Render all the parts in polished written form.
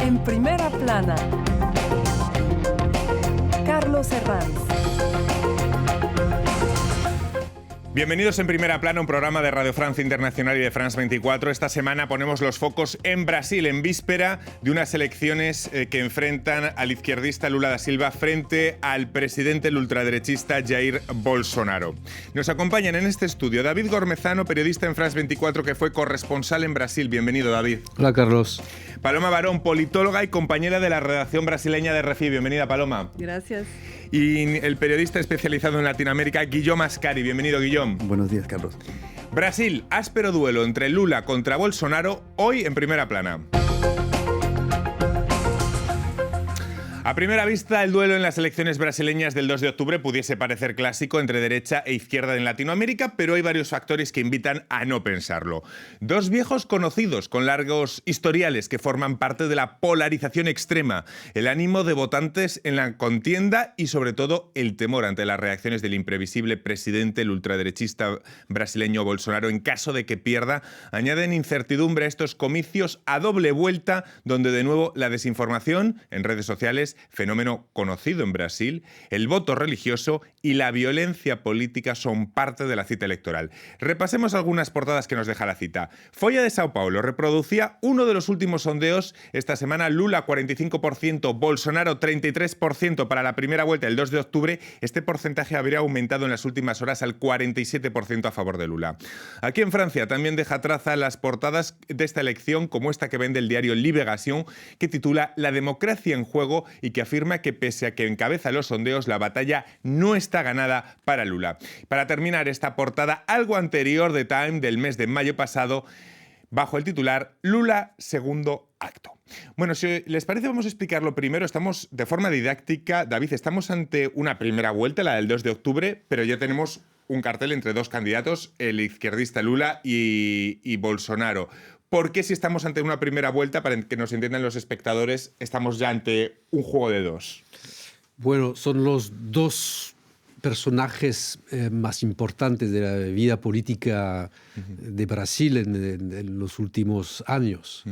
En primera plana, Carlos Herranz. Bienvenidos en Primera Plana, un programa de Radio Francia Internacional y de France 24. Esta semana ponemos los focos en Brasil, en víspera de unas elecciones que enfrentan al izquierdista Lula da Silva frente al presidente el ultraderechista Jair Bolsonaro. Nos acompañan en este estudio David Gormezano, periodista en France 24, que fue corresponsal en Brasil. Bienvenido, David. Hola, Carlos. Paloma Barón, politóloga y compañera de la redacción brasileña de RFI. Bienvenida, Paloma. Gracias. Y el periodista especializado en Latinoamérica, Guillaume Ascari. Bienvenido, Guillaume. Buenos días, Carlos. Brasil, áspero duelo entre Lula contra Bolsonaro, hoy en Primera Plana. A primera vista, el duelo en las elecciones brasileñas del 2 de octubre pudiese parecer clásico entre derecha e izquierda en Latinoamérica, pero hay varios factores que invitan a no pensarlo. Dos viejos conocidos con largos historiales que forman parte de la polarización extrema, el ánimo de votantes en la contienda y, sobre todo, el temor ante las reacciones del imprevisible presidente, el ultraderechista brasileño Bolsonaro, en caso de que pierda, añaden incertidumbre a estos comicios a doble vuelta, donde de nuevo la desinformación en redes sociales, fenómeno conocido en Brasil, el voto religioso y la violencia política son parte de la cita electoral. Repasemos algunas portadas que nos deja la cita. Folha de Sao Paulo reproducía uno de los últimos sondeos esta semana. Lula 45%, Bolsonaro 33% para la primera vuelta el 2 de octubre. Este porcentaje habría aumentado en las últimas horas al 47% a favor de Lula. Aquí en Francia también deja traza las portadas de esta elección, como esta que vende el diario Libération, que titula La democracia en juego y que afirma que pese a que encabeza los sondeos, la batalla no está ganada para Lula. Para terminar esta portada, algo anterior de Time del mes de mayo pasado, bajo el titular Lula segundo acto. Bueno, si les parece, vamos a explicarlo primero. Estamos de forma didáctica. David, estamos ante una primera vuelta, la del 2 de octubre, pero ya tenemos un cartel entre dos candidatos, el izquierdista Lula y Bolsonaro. ¿Por qué, si estamos ante una primera vuelta, para que nos entiendan los espectadores, estamos ya ante un juego de dos? Bueno, son los dos personajes más importantes de la vida política de Brasil en los últimos años.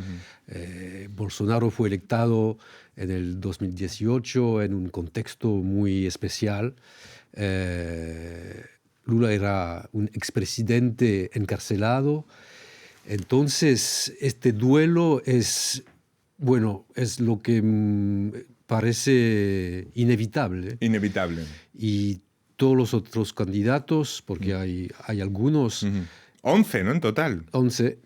Bolsonaro fue electado en el 2018 en un contexto muy especial. Lula era un expresidente encarcelado. Entonces, este duelo es lo que parece inevitable. Inevitable. Y todos los otros candidatos, porque hay algunos... 11, ¿no? En total. 11.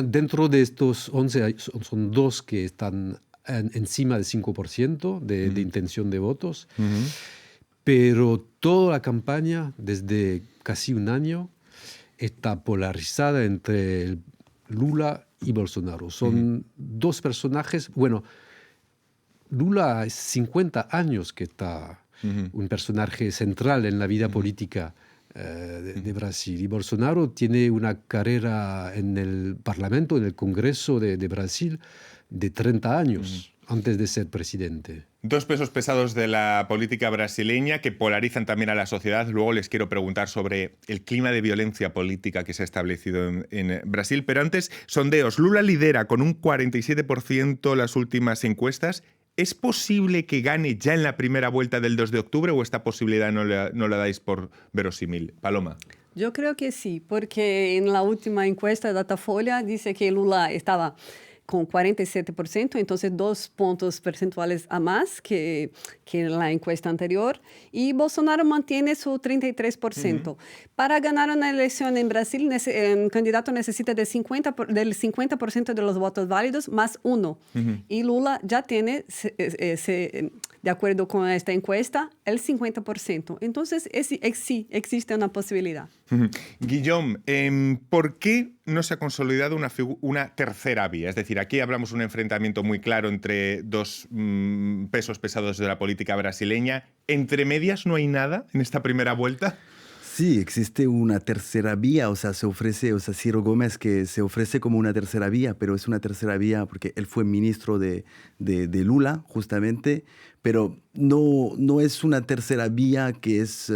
Dentro de estos 11 son dos que están encima del 5% de intención de votos. Pero toda la campaña, desde casi un año, está polarizada entre Lula y Bolsonaro. Son dos personajes. Bueno, Lula es 50 años que está un personaje central en la vida política de Brasil. Y Bolsonaro tiene una carrera en el Parlamento, en el Congreso de Brasil, de 30 años antes de ser presidente. Dos pesos pesados de la política brasileña que polarizan también a la sociedad. Luego les quiero preguntar sobre el clima de violencia política que se ha establecido en Brasil. Pero antes, sondeos. Lula lidera con un 47% las últimas encuestas. ¿Es posible que gane ya en la primera vuelta del 2 de octubre o esta posibilidad no la dais por verosímil? Paloma. Yo creo que sí, porque en la última encuesta de Datafolha dice que Lula estaba con 47%, entonces 2 puntos percentuales a más que en la encuesta anterior, y Bolsonaro mantiene su 33%. Para ganar una elección en Brasil, un candidato necesita del 50% de los votos válidos más uno, y Lula ya tiene, de acuerdo con esta encuesta, el 50%. Entonces, sí existe una posibilidad. Guillaume, ¿por qué no se ha consolidado una tercera vía? Es decir, aquí hablamos de un enfrentamiento muy claro entre dos pesos pesados de la política brasileña. ¿Entre medias no hay nada en esta primera vuelta? Sí, existe una tercera vía, Ciro Gómez que se ofrece como una tercera vía, pero es una tercera vía porque él fue ministro de Lula, justamente, pero no es una tercera vía que es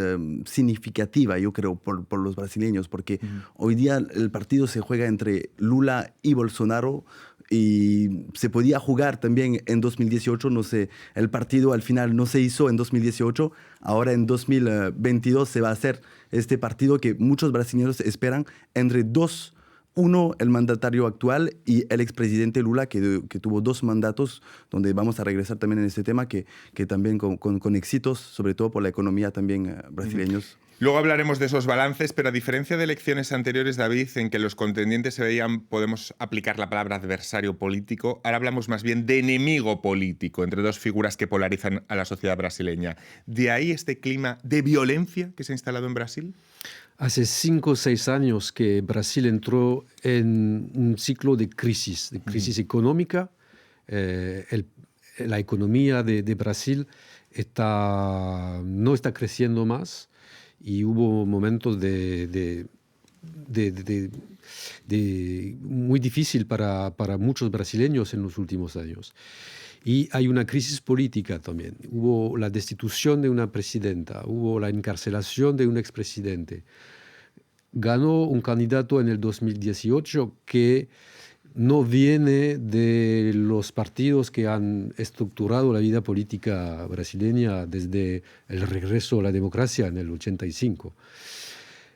significativa, yo creo, por los brasileños, porque hoy día el partido se juega entre Lula y Bolsonaro y se podía jugar también en 2018, no sé, el partido al final no se hizo en 2018, ahora en 2022 se va a hacer este partido que muchos brasileños esperan entre dos. Uno, el mandatario actual y el expresidente Lula, que tuvo 2 mandatos, donde vamos a regresar también en este tema, que también con éxitos, sobre todo por la economía también brasileños. Luego hablaremos de esos balances, pero a diferencia de elecciones anteriores, David, en que los contendientes se veían, podemos aplicar la palabra adversario político, ahora hablamos más bien de enemigo político entre dos figuras que polarizan a la sociedad brasileña. ¿De ahí este clima de violencia que se ha instalado en Brasil? Hace 5 o 6 años que Brasil entró en un ciclo de crisis económica. La economía de Brasil no está creciendo más y hubo momentos muy difícil para muchos brasileños en los últimos años. Y hay una crisis política también. Hubo la destitución de una presidenta, hubo la encarcelación de un expresidente. Ganó un candidato en el 2018 que no viene de los partidos que han estructurado la vida política brasileña desde el regreso a la democracia en el 85.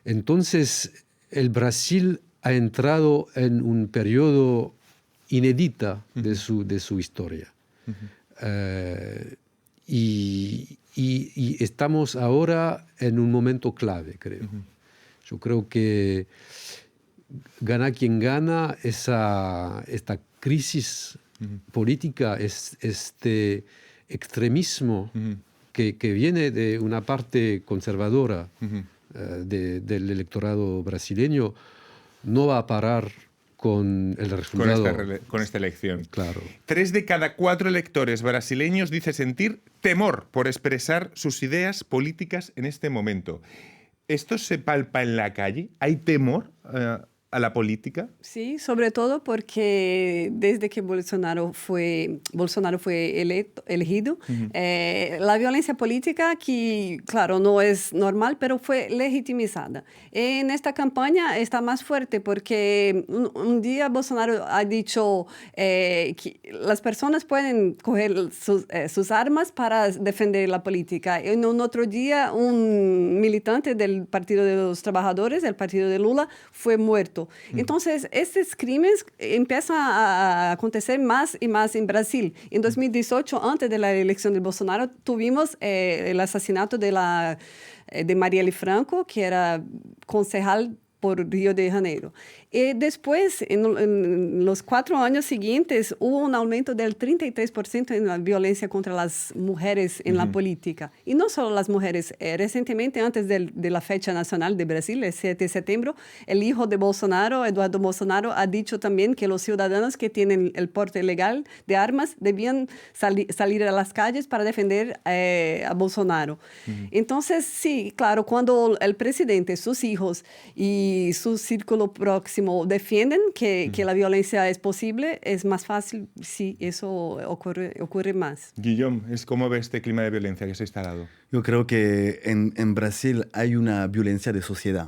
Entonces, el Brasil ha entrado en un periodo inédito de su historia. Y estamos ahora en un momento clave, creo. Yo creo que gana quien gana esta crisis política, este extremismo que viene de una parte conservadora del electorado brasileño, no va a parar con el resultado. Con esta elección. Claro. 3 de cada 4 electores brasileños dice sentir temor por expresar sus ideas políticas en este momento. ¿Esto se palpa en la calle? ¿Hay temor a la política? Sí, sobre todo porque desde que Bolsonaro fue elegido, la violencia política, que claro, no es normal, pero fue legitimizada. En esta campaña está más fuerte porque un día Bolsonaro ha dicho que las personas pueden coger sus armas para defender la política. En un otro día, un militante del Partido de los Trabajadores, el partido de Lula, fue muerto. Entonces, estos crímenes empiezan a acontecer más y más en Brasil. En 2018, antes de la elección de Bolsonaro, tuvimos el asesinato de Marielle Franco, que era concejal por Río de Janeiro. Y después, en los 4 años siguientes, hubo un aumento del 33% en la violencia contra las mujeres en la política. Y no solo las mujeres. Recientemente, antes de la fecha nacional de Brasil, el 7 de septiembre, el hijo de Bolsonaro, Eduardo Bolsonaro, ha dicho también que los ciudadanos que tienen el porte legal de armas debían salir a las calles para defender a Bolsonaro. Entonces, sí, claro, cuando el presidente, sus hijos y su círculo próximo defienden que la violencia es posible, es más fácil si eso ocurre más. Guillaume, ¿cómo ve este clima de violencia que se ha instalado? Yo creo que en Brasil hay una violencia de sociedad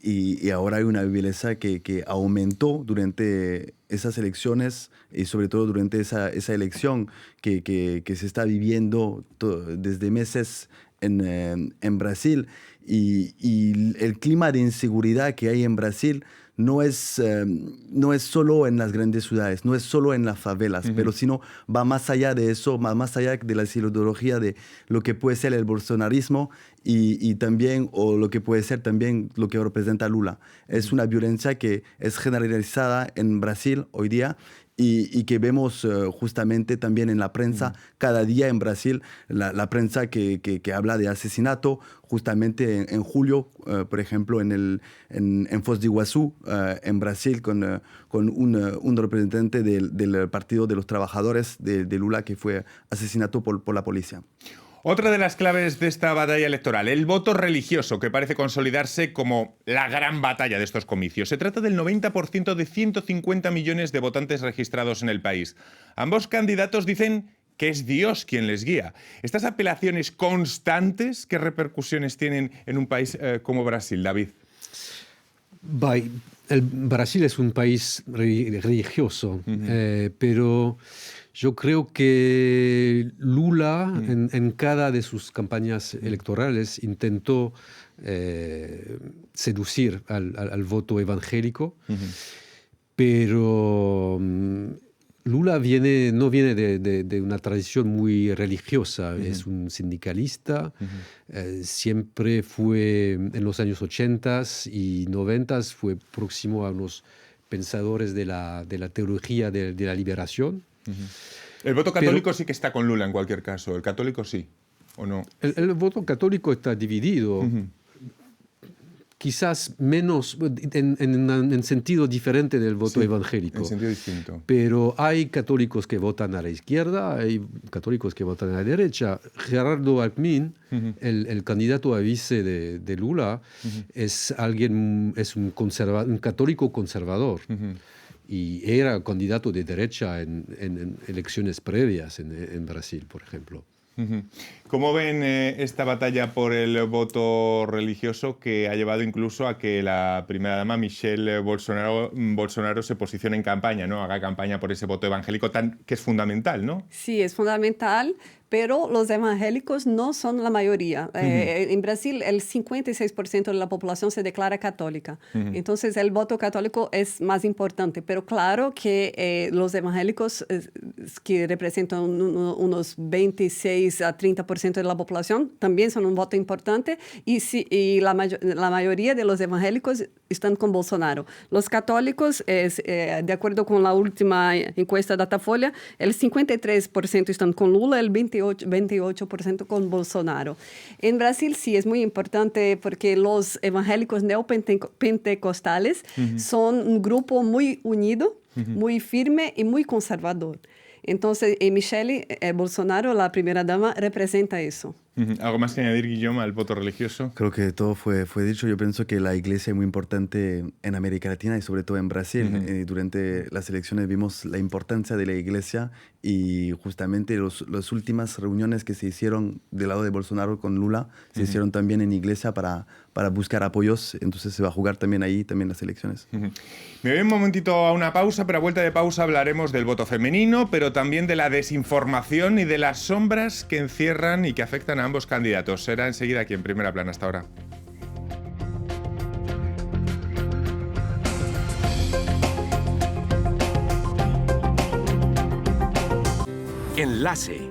y ahora hay una violencia que aumentó durante esas elecciones y sobre todo durante esa elección que se está viviendo desde meses en Brasil y el clima de inseguridad que hay en Brasil no es solo en las grandes ciudades, no es solo en las favelas, pero sino va más allá de eso, más allá de la ideología de lo que puede ser el bolsonarismo y también, o lo que puede ser también lo que representa Lula. Es una violencia que es generalizada en Brasil hoy día y que vemos justamente también en la prensa cada día en Brasil, la prensa que habla de asesinato. Justamente en julio, por ejemplo, en Foz do Iguazú, en Brasil, con un representante del Partido de los Trabajadores de Lula que fue asesinado por la policía. Otra de las claves de esta batalla electoral, el voto religioso, que parece consolidarse como la gran batalla de estos comicios. Se trata del 90% de 150 millones de votantes registrados en el país. Ambos candidatos dicen que es Dios quien les guía. Estas apelaciones constantes, ¿qué repercusiones tienen en un país como Brasil, David? Brasil es un país religioso, pero yo creo que Lula en cada de sus campañas electorales intentó seducir al voto evangélico, pero Lula no viene de una tradición muy religiosa, es un sindicalista, siempre fue en los años 80 y 90 fue próximo a unos pensadores de la teología de la liberación. El voto católico sí que está con Lula en cualquier caso, el católico sí, ¿o no? El voto católico está dividido. Quizás menos, en sentido diferente del voto evangélico. En sentido distinto. Pero hay católicos que votan a la izquierda, hay católicos que votan a la derecha. Gerardo Alckmin, el candidato a vice de Lula, es un católico conservador. Y era candidato de derecha en elecciones previas en Brasil, por ejemplo. ¿Cómo ven esta batalla por el voto religioso que ha llevado incluso a que la primera dama Michelle Bolsonaro se posicione en campaña, ¿no? Haga campaña por ese voto evangélico que es fundamental, ¿no? Sí, es fundamental, pero los evangélicos no son la mayoría. En Brasil, el 56% de la población se declara católica. Entonces, el voto católico es más importante. Pero claro que los evangélicos, que representan unos 26 a 30% de la población, también son un voto importante. Y la mayoría de los evangélicos están con Bolsonaro. Los católicos, de acuerdo con la última encuesta de Datafolha, el 53% están con Lula, el 28% con Bolsonaro. En Brasil sí es muy importante porque los evangélicos neopentecostales son un grupo muy unido, muy firme y muy conservador. Entonces, Michelle Bolsonaro, la primera dama, representa eso. ¿Algo más que añadir, Guillaume, al voto religioso? Creo que todo fue dicho. Yo pienso que la iglesia es muy importante en América Latina y sobre todo en Brasil. Durante las elecciones vimos la importancia de la iglesia y justamente las últimas reuniones que se hicieron del lado de Bolsonaro con Lula se hicieron también en iglesia para buscar apoyos. Entonces se va a jugar también ahí también las elecciones. Me voy un momentito a una pausa, pero a vuelta de pausa hablaremos del voto femenino, pero también de la desinformación y de las sombras que encierran y que afectan a ambos candidatos. Será enseguida aquí en Primera Plana. Hasta ahora. Enlace.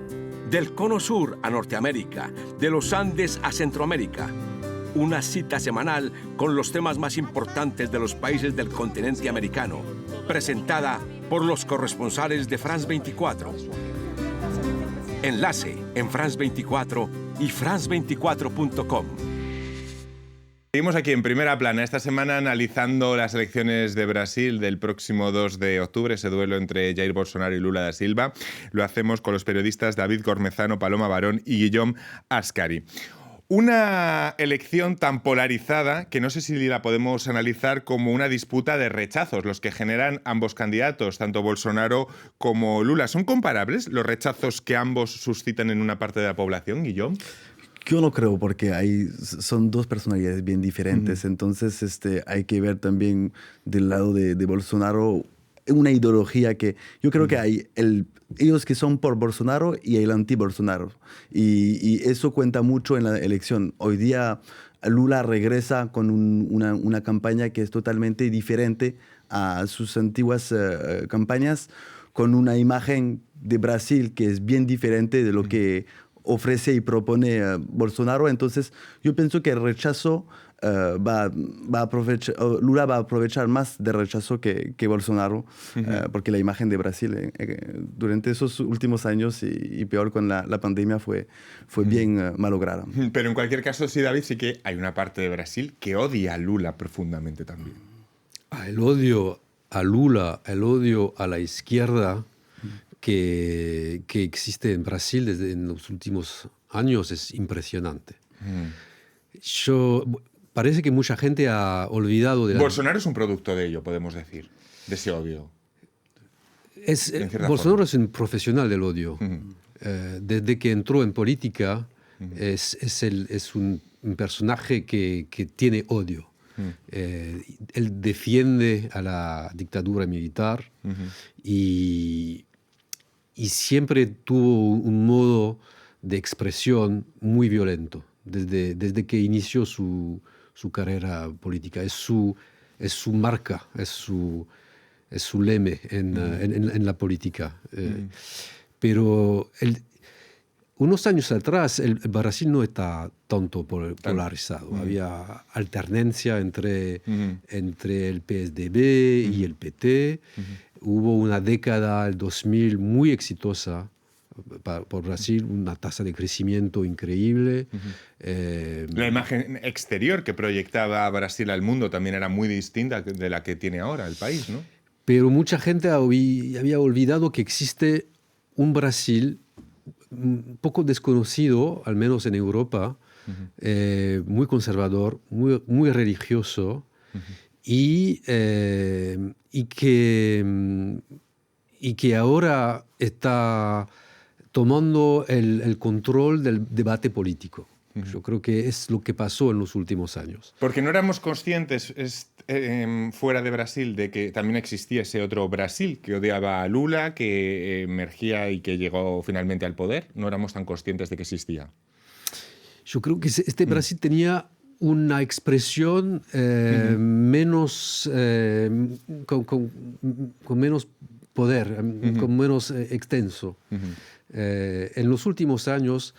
Del Cono Sur a Norteamérica, de los Andes a Centroamérica. Una cita semanal con los temas más importantes de los países del continente americano. Presentada por los corresponsales de France 24. Enlace en France 24 y France24.com. Seguimos aquí en Primera Plana, esta semana analizando las elecciones de Brasil del próximo 2 de octubre, ese duelo entre Jair Bolsonaro y Lula da Silva. Lo hacemos con los periodistas David Cormezano, Paloma Barón y Guillaume Ascari. Una elección tan polarizada que no sé si la podemos analizar como una disputa de rechazos, los que generan ambos candidatos, tanto Bolsonaro como Lula. ¿Son comparables los rechazos que ambos suscitan en una parte de la población, Guillaume? Yo no creo, porque son dos personalidades bien diferentes. Entonces hay que ver también del lado de Bolsonaro una ideología que yo creo que hay ellos que son por Bolsonaro y el anti-Bolsonaro. Y eso cuenta mucho en la elección. Hoy día Lula regresa con una campaña que es totalmente diferente a sus antiguas campañas, con una imagen de Brasil que es bien diferente de lo que ofrece y propone Bolsonaro. Entonces yo pienso que el rechazo Lula va a aprovechar más de rechazo que Bolsonaro, porque la imagen de Brasil durante esos últimos años y peor con la pandemia fue bien malograda. Pero en cualquier caso, sí, David, sí que hay una parte de Brasil que odia a Lula profundamente también. El odio a Lula, el odio a la izquierda que existe en Brasil en los últimos años es impresionante. Parece que mucha gente ha olvidado de Bolsonaro es un producto de ello, podemos decir, de ese odio. Bolsonaro es un profesional del odio. Desde que entró en política es un personaje que tiene odio. Él defiende a la dictadura militar y siempre tuvo un modo de expresión muy violento desde que inició su carrera política. Es su marca, es su lema en la política. Pero unos años atrás el Brasil no está tanto polarizado. Había alternancia entre el PSDB y el PT. Hubo una década, el 2000, muy exitosa por Brasil, una tasa de crecimiento increíble. La imagen exterior que proyectaba Brasil al mundo también era muy distinta de la que tiene ahora el país, ¿no? Pero mucha gente había olvidado que existe un Brasil un poco desconocido, al menos en Europa, muy conservador, muy religioso, y que ahora está tomando el control del debate político. Yo creo que es lo que pasó en los últimos años. Porque no éramos conscientes fuera de Brasil de que también existía ese otro Brasil que odiaba a Lula, que emergía y que llegó finalmente al poder. No éramos tan conscientes de que existía. Yo creo que este Brasil tenía una expresión menos, con menos poder, con menos extenso. En los últimos años,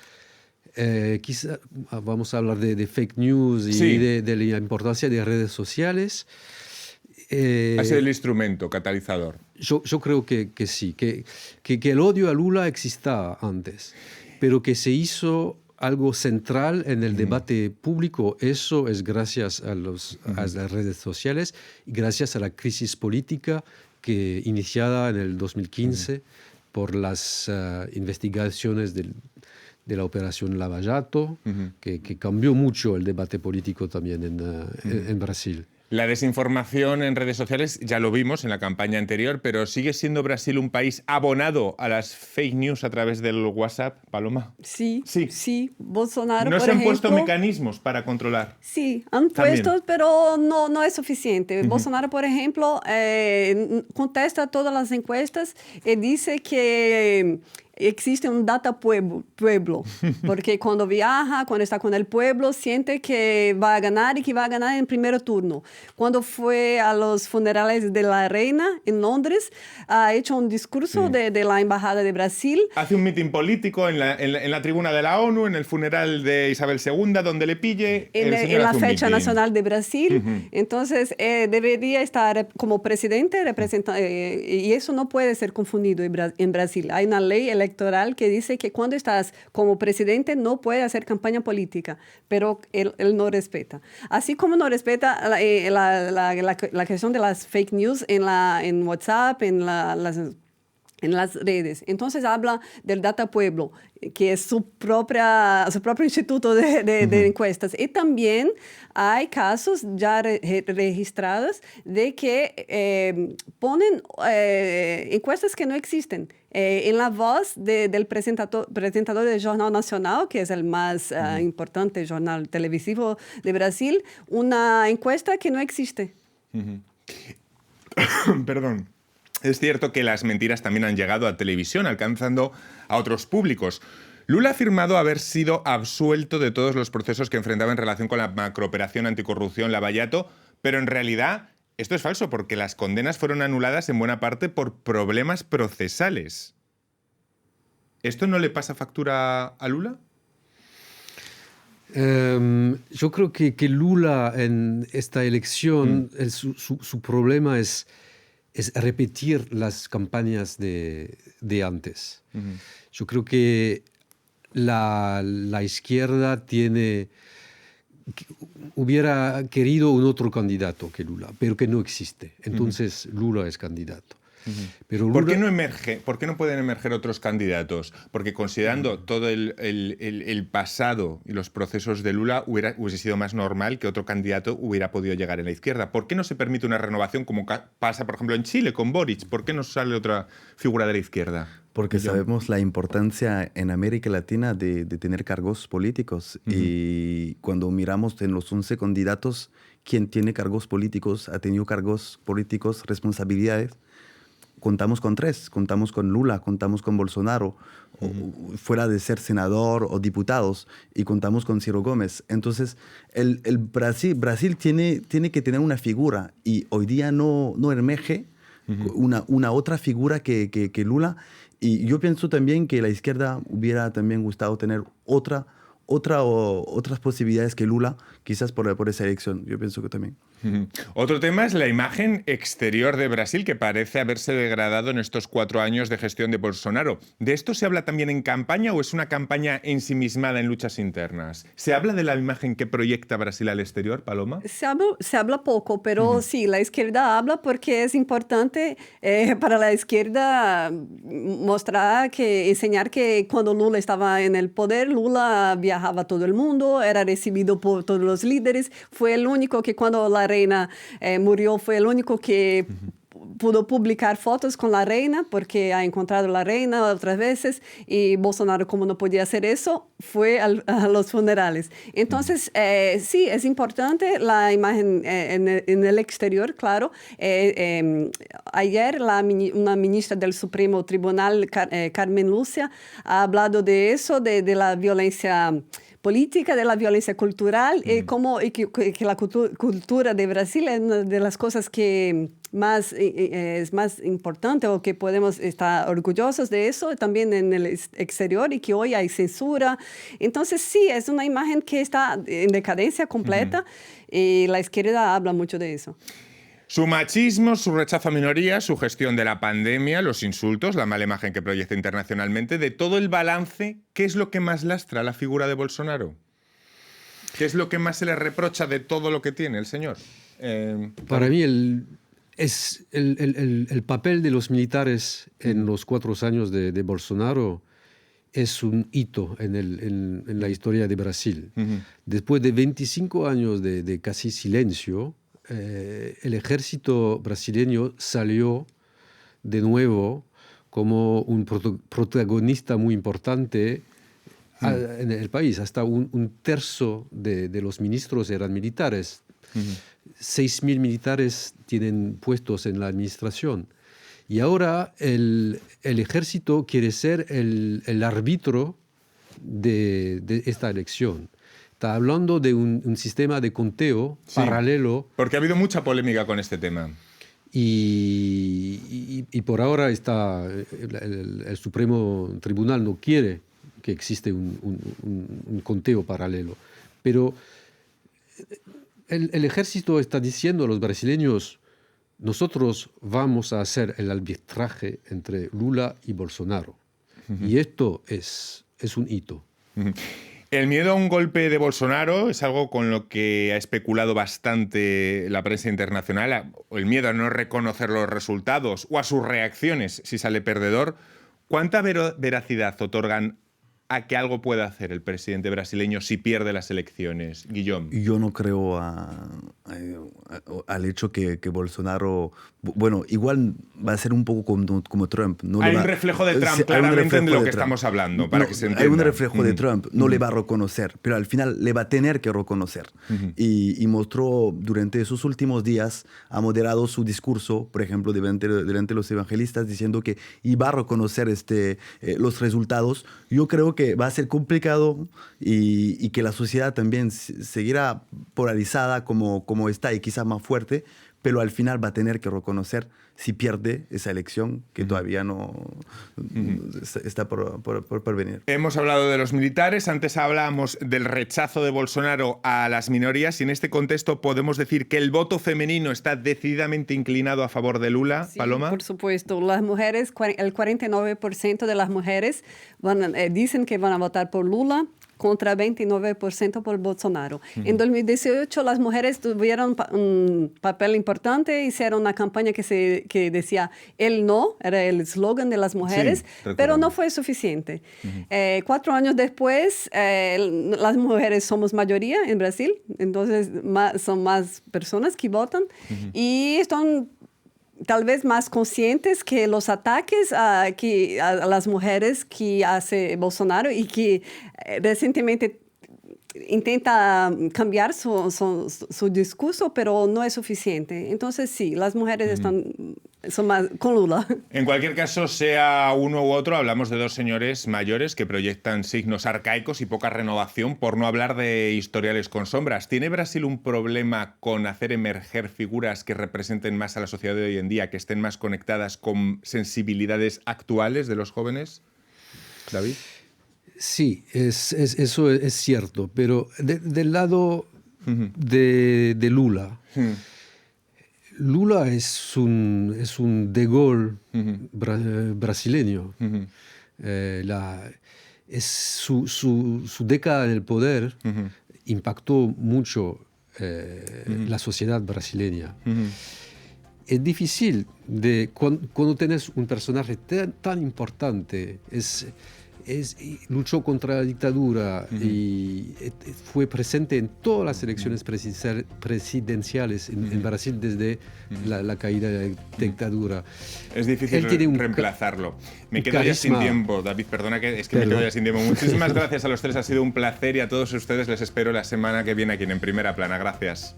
quizá vamos a hablar de fake news y de la importancia de redes sociales. Ha sido el instrumento catalizador. Yo creo que sí, que el odio a Lula existía antes, pero que se hizo algo central en el debate público. Eso es gracias a las redes sociales y gracias a la crisis política iniciada en el 2015 por las investigaciones de la operación Lava Jato, que cambió mucho el debate político también en Brasil. La desinformación en redes sociales ya lo vimos en la campaña anterior, pero ¿sigue siendo Brasil un país abonado a las fake news a través del WhatsApp, Paloma? Sí. Bolsonaro, ¿No por se han ejemplo, puesto mecanismos para controlar? Sí, han También. puesto, pero no es suficiente. Bolsonaro, por ejemplo, contesta todas las encuestas y dice que existe un data pueblo, porque cuando viaja, cuando está con el pueblo, siente que va a ganar y que va a ganar en primer turno. Cuando fue a los funerales de la reina en Londres, ha hecho un discurso de la Embajada de Brasil. Hace un mitin político en la tribuna de la ONU, en el funeral de Isabel II, donde le pille. En la fecha nacional de Brasil. Entonces, debería estar como presidente y eso no puede ser confundido en Brasil. Hay una ley electoral que dice que cuando estás como presidente no puedes hacer campaña política, pero él no respeta. Así como no respeta la cuestión de las fake news en WhatsApp, en las redes. Entonces habla del Data Pueblo, que es su propio instituto de encuestas. Y también hay casos ya registrados de que ponen encuestas que no existen. En la voz del presentador del Jornal Nacional, que es el más importante jornal televisivo de Brasil, una encuesta que no existe. Perdón. Es cierto que las mentiras también han llegado a televisión, alcanzando a otros públicos. Lula ha afirmado haber sido absuelto de todos los procesos que enfrentaba en relación con la macrooperación anticorrupción Lava Jato, pero en realidad esto es falso porque las condenas fueron anuladas en buena parte por problemas procesales. ¿Esto no le pasa factura a Lula? Yo creo que Lula en esta elección, su problema es repetir las campañas de antes. Yo creo que la izquierda hubiera querido un otro candidato que Lula, pero que no existe. Entonces Lula es candidato. Pero ¿Por qué Lula- no emerge? ¿Por qué no pueden emerger otros candidatos? Porque considerando todo el pasado y los procesos de Lula, hubiese sido más normal que otro candidato hubiera podido llegar en la izquierda. ¿Por qué no se permite una renovación como pasa, por ejemplo, en Chile con Boric? ¿Por qué no sale otra figura de la izquierda? Porque sabemos la importancia en América Latina de tener cargos políticos. Y cuando miramos en los 11 candidatos, quien tiene cargos políticos, ha tenido cargos políticos, responsabilidades, contamos con 3. Contamos con Lula, contamos con Bolsonaro, fuera de ser senador o diputados, y contamos con Ciro Gómez. Entonces, el Brasil tiene que tener una figura, y hoy día no emerge una otra figura que Lula. Y yo pienso también que la izquierda hubiera también gustado tener otras posibilidades que Lula, quizás por esa elección. Yo pienso que también. Otro tema es la imagen exterior de Brasil, que parece haberse degradado en estos 4 años de gestión de Bolsonaro. ¿De esto se habla también en campaña o es una campaña ensimismada en luchas internas? ¿Se habla de la imagen que proyecta Brasil al exterior, Paloma? Se habla poco, pero sí, la izquierda habla porque es importante para la izquierda enseñar que cuando Lula estaba en el poder, Lula viajaba a todo el mundo, era recibido por todos los líderes, fue el único que cuando la reina murió, fue el único que pudo publicar fotos con la reina porque ha encontrado la reina otras veces, y Bolsonaro, como no podía hacer eso, fue a los funerales. Entonces, sí, es importante la imagen en el exterior, claro. Ayer una ministra del Supremo Tribunal, Carmen Lúcia, ha hablado de eso, de la violencia política, de la violencia cultural, y que la cultura de Brasil es una de las cosas que es más importante, o que podemos estar orgullosos de eso también en el exterior, y que hoy hay censura. Entonces sí, es una imagen que está en decadencia completa, y la izquierda habla mucho de eso. Su machismo, su rechazo a minorías, su gestión de la pandemia, los insultos, la mala imagen que proyecta internacionalmente, de todo el balance, ¿qué es lo que más lastra la figura de Bolsonaro? ¿Qué es lo que más se le reprocha de todo lo que tiene el señor? Para mí el papel de los militares en los 4 años de Bolsonaro es un hito en la historia de Brasil. Después de 25 años de casi silencio, el ejército brasileño salió de nuevo como un protagonista muy importante en el país. Hasta un tercio de los ministros eran militares. 6.000 militares tienen puestos en la administración. Y ahora el ejército quiere ser el árbitro de esta elección. Está hablando de un sistema de conteo paralelo. Porque ha habido mucha polémica con este tema. Y por ahora el Supremo Tribunal no quiere que existe un conteo paralelo. Pero el ejército está diciendo a los brasileños: nosotros vamos a hacer el arbitraje entre Lula y Bolsonaro. Y esto es un hito. El miedo a un golpe de Bolsonaro es algo con lo que ha especulado bastante la prensa internacional, o el miedo a no reconocer los resultados o a sus reacciones si sale perdedor. ¿Cuánta veracidad otorgan a que algo pueda hacer el presidente brasileño si pierde las elecciones, Guillaume? Yo no creo al hecho que Bolsonaro, bueno, igual va a ser un poco como Trump. No hay le un va, reflejo de Trump, sí, claramente, de lo que Trump. estamos hablando, para que se entienda. Hay un reflejo de Trump, no le va a reconocer, pero al final le va a tener que reconocer. Y mostró durante esos últimos días, ha moderado su discurso, por ejemplo, delante de los evangelistas, diciendo que iba a reconocer los resultados. Yo creo que va a ser complicado, y que la sociedad también seguirá polarizada como está, y quizás más fuerte, pero al final va a tener que reconocer si pierde esa elección, que todavía no está por venir. Hemos hablado de los militares, antes hablábamos del rechazo de Bolsonaro a las minorías, y en este contexto podemos decir que el voto femenino está decididamente inclinado a favor de Lula, Sí, Paloma. por supuesto. Las mujeres, el 49% de las mujeres dicen que van a votar por Lula, contra 29% por Bolsonaro. En 2018 las mujeres tuvieron un papel importante, hicieron una campaña que decía "el no", era el eslogan de las mujeres, pero no fue suficiente. 4 años después, las mujeres somos mayoría en Brasil, entonces son más personas que votan y están tal vez más conscientes que los ataques a las mujeres que hace Bolsonaro y que recientemente intenta cambiar su discurso, pero no es suficiente. Entonces sí, las mujeres son más con Lula. En cualquier caso, sea uno u otro, hablamos de dos señores mayores que proyectan signos arcaicos y poca renovación, por no hablar de historiales con sombras. ¿Tiene Brasil un problema con hacer emerger figuras que representen más a la sociedad de hoy en día, que estén más conectadas con sensibilidades actuales de los jóvenes? David. Sí, eso es cierto, pero del lado de Lula, Lula es un De Gaulle brasileño. Su década en el poder impactó mucho la sociedad brasileña. Es difícil cuando tienes un personaje tan importante, luchó contra la dictadura y fue presente en todas las elecciones presidenciales en Brasil desde la caída de la dictadura. Es difícil reemplazarlo. Me quedo ya sin tiempo, David, perdona me quedo ya sin tiempo. Muchísimas gracias a los tres, ha sido un placer y a todos ustedes les espero la semana que viene aquí en Primera Plana. Gracias.